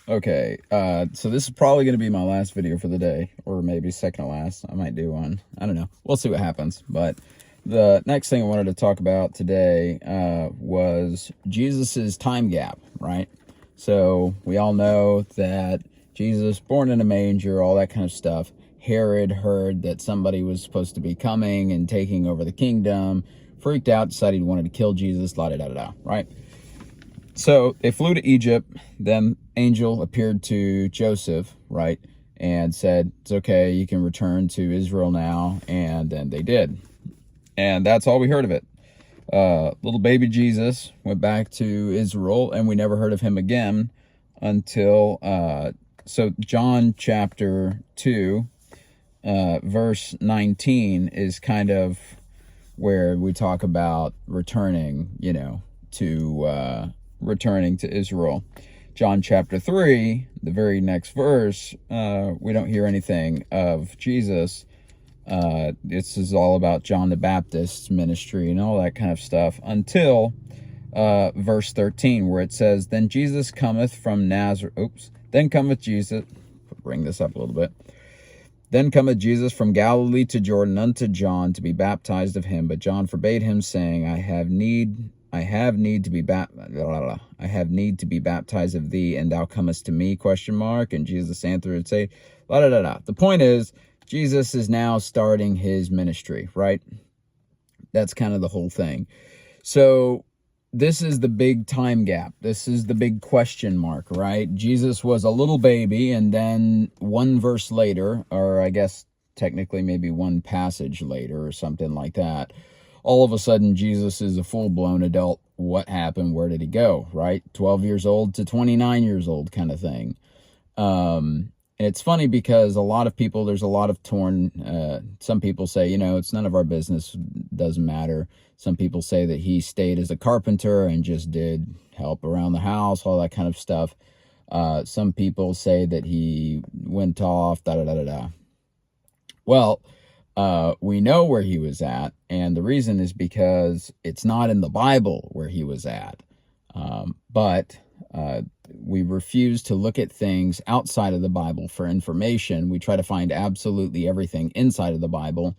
Okay, so this is probably going to be my last video for the day, or maybe second to last. I might do one. I don't know. We'll see what happens. But the next thing I wanted to talk about today was Jesus's time gap, right? So we all know that Jesus, born in a manger, all that kind of stuff. Herod heard that somebody was supposed to be coming and taking over the kingdom, freaked out, decided he wanted to kill Jesus, la-da-da-da-da, right? So they flew to Egypt. Then angel appeared to Joseph, right, and said, it's okay, you can return to Israel now. And then they did. And that's all we heard of it. Little baby Jesus went back to Israel, and we never heard of him again until, so John chapter 2, verse 19 is kind of where we talk about returning, returning to Israel. John chapter 3, the very next verse, we don't hear anything of Jesus. This is all about John the Baptist's ministry and all that kind of stuff until verse 13, where it says, then Jesus cometh from Nazareth. Then cometh Jesus, bring this up a little bit. Then cometh Jesus from Galilee to Jordan unto John to be baptized of him. But John forbade him, saying, I have need to be baptized of thee, and thou comest to me, ? And Jesus answered and say, The point is, Jesus is now starting his ministry, right? That's kind of the whole thing. So this is the big time gap. This is the big question mark, right? Jesus was a little baby, and then one verse later, or I guess technically maybe one passage later or something like that, all of a sudden Jesus is a full-blown adult. What happened? Where did he go, right? 12 years old to 29 years old kind of thing. It's funny because a lot of people, there's a lot of some people say, it's none of our business, doesn't matter. Some people say that he stayed as a carpenter and just did help around the house, all that kind of stuff. Some people say that he went off, da-da-da-da-da. Well, we know where he was at, and the reason is because it's not in the Bible where he was at. But we refuse to look at things outside of the Bible for information. We try to find absolutely everything inside of the Bible.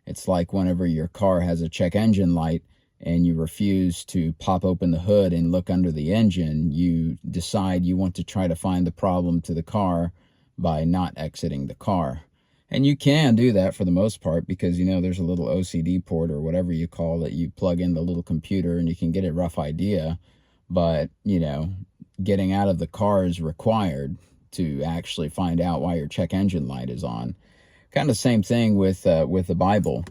It's like whenever your car has a check engine light and you refuse to pop open the hood and look under the engine, you decide you want to try to find the problem to the car by not exiting the car. And you can do that for the most part because, there's a little OCD port or whatever you call it. You plug in the little computer and you can get a rough idea. But, getting out of the car is required to actually find out why your check engine light is on. Kind of same thing with the Bible.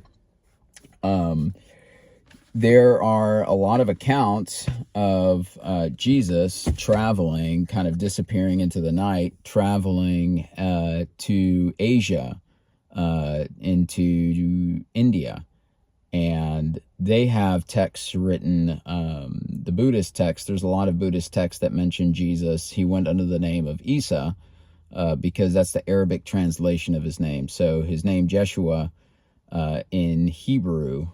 There are a lot of accounts of Jesus traveling, kind of disappearing into the night, traveling to Asia, into India. And they have texts written, the Buddhist text, there's a lot of Buddhist texts that mention Jesus. He went under the name of Isa, because that's the Arabic translation of his name. So his name, Jeshua, in Hebrew,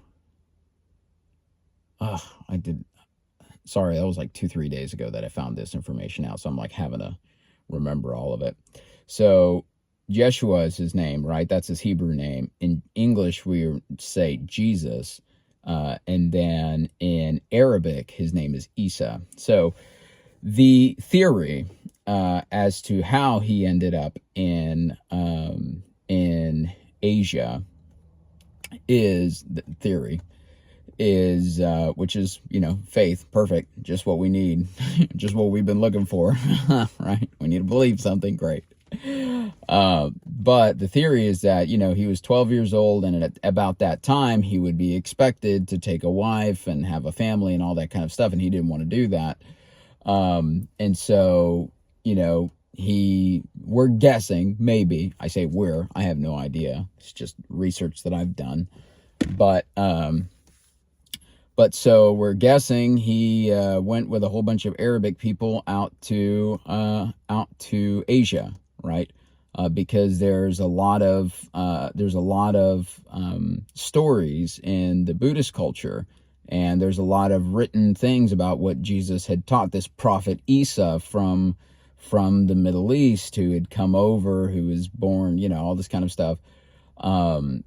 sorry, that was like 2-3 days ago that I found this information out. So I'm like having to remember all of it. So Jeshua is his name, right? That's his Hebrew name. In English, we say Jesus. And then in Arabic, his name is Isa. So the theory as to how he ended up in Asia is the theory is which is faith, perfect, just what we need, just what we've been looking for, right? We need to believe something, great. But the theory is that he was 12 years old, and at about that time he would be expected to take a wife and have a family and all that kind of stuff, and he didn't want to do that. And so we're guessing, maybe, I say I have no idea, it's just research that I've done, but so we're guessing he went with a whole bunch of Arabic people out to Asia, right? Because there's a lot of stories in the Buddhist culture, and there's a lot of written things about what Jesus had taught. This prophet Isa from from the Middle East who had come over, who was born, all this kind of stuff. And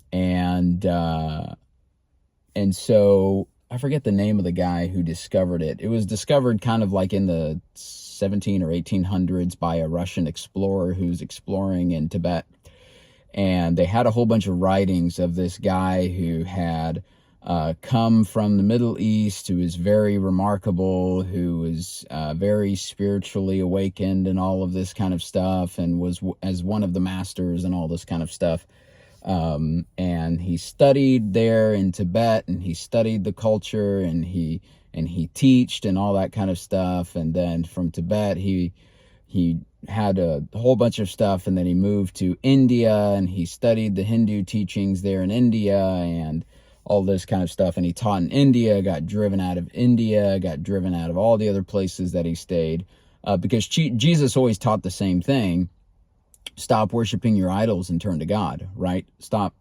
so I forget the name of the guy who discovered it. It was discovered kind of like in the 17 or 1800s by a Russian explorer who's exploring in Tibet. And they had a whole bunch of writings of this guy who had come from the Middle East, who was very remarkable, who was very spiritually awakened and all of this kind of stuff, and was as one of the masters and all this kind of stuff. And he studied there in Tibet, and he studied the culture, and he teached and all that kind of stuff. And then from Tibet, he had a whole bunch of stuff, and then he moved to India, and he studied the Hindu teachings there in India and all this kind of stuff. And he taught in India, got driven out of India, got driven out of all the other places that he stayed, because Jesus always taught the same thing. Stop worshiping your idols and turn to God, right? Stop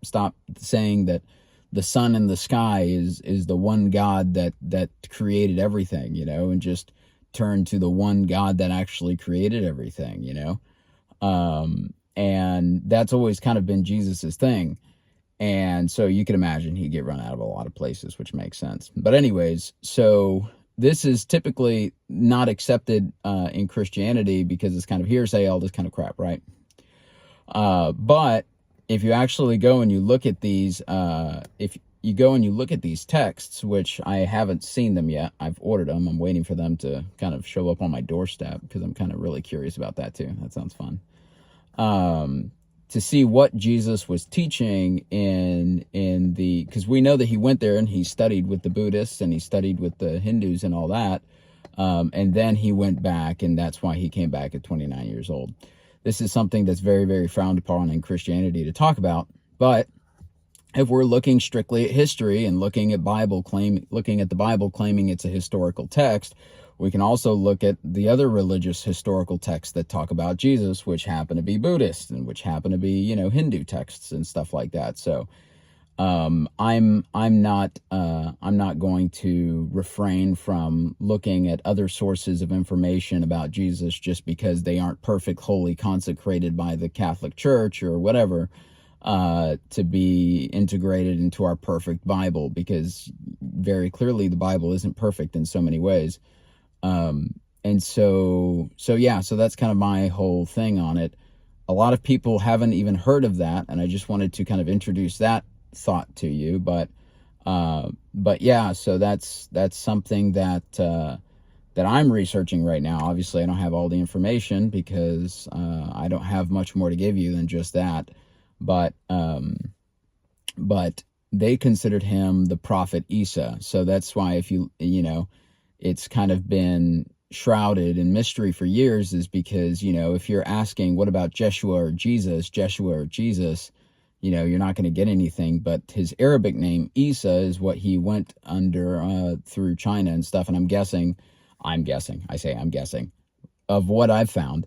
saying that the sun and the sky is the one God that created everything, and just turn to the one God that actually created everything, and that's always kind of been Jesus's thing. And so you can imagine he'd get run out of a lot of places, which makes sense. But anyways, so this is typically not accepted in Christianity because it's kind of hearsay, all this kind of crap, right? But if you actually go and you look at these, if you go and you look at these texts, which I haven't seen them yet, I've ordered them. I'm waiting for them to kind of show up on my doorstep because I'm kind of really curious about that too. That sounds fun. To see what Jesus was teaching because we know that he went there and he studied with the Buddhists and he studied with the Hindus and all that. And then he went back, and that's why he came back at 29 years old. This is something that's very, very frowned upon in Christianity to talk about. But if we're looking strictly at history and looking at the Bible claiming it's a historical text, we can also look at the other religious historical texts that talk about Jesus, which happen to be Buddhist and which happen to be, Hindu texts and stuff like that. So I'm not going to refrain from looking at other sources of information about Jesus just because they aren't perfect, holy, consecrated by the Catholic Church or whatever, to be integrated into our perfect Bible, because very clearly the Bible isn't perfect in so many ways. And so that's kind of my whole thing on it. A lot of people haven't even heard of that, and I just wanted to kind of introduce that thought to you. But yeah, so that's something that I'm researching right now. Obviously, I don't have all the information because I don't have much more to give you than just that. But they considered him the prophet Isa. So that's why it's kind of been shrouded in mystery for years, is because, if you're asking what about Jeshua or Jesus, you're not going to get anything. But his Arabic name, Isa, is what he went under through China and stuff. And I'm guessing, of what I've found,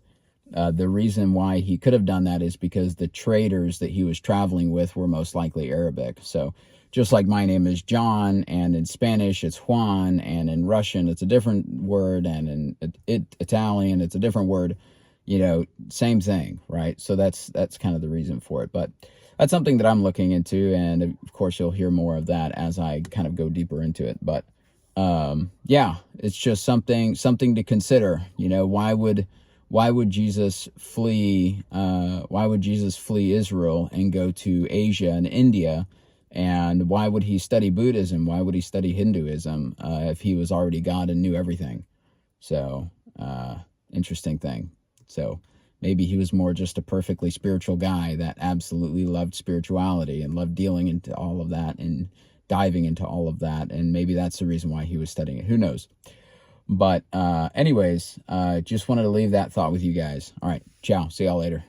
the reason why he could have done that is because the traders that he was traveling with were most likely Arabic. So just like my name is John, and in Spanish it's Juan, and in Russian it's a different word, and in Italian it's a different word, same thing, right? So that's kind of the reason for it. But that's something that I'm looking into, and of course you'll hear more of that as I kind of go deeper into it. But yeah, it's just something to consider. Why would Jesus flee? Why would Jesus flee Israel and go to Asia and India? And why would he study Buddhism? Why would he study Hinduism if he was already God and knew everything? So, interesting thing. So maybe he was more just a perfectly spiritual guy that absolutely loved spirituality and loved dealing into all of that and diving into all of that. And maybe that's the reason why he was studying it. Who knows? But anyways, just wanted to leave that thought with you guys. All right. Ciao. See y'all later.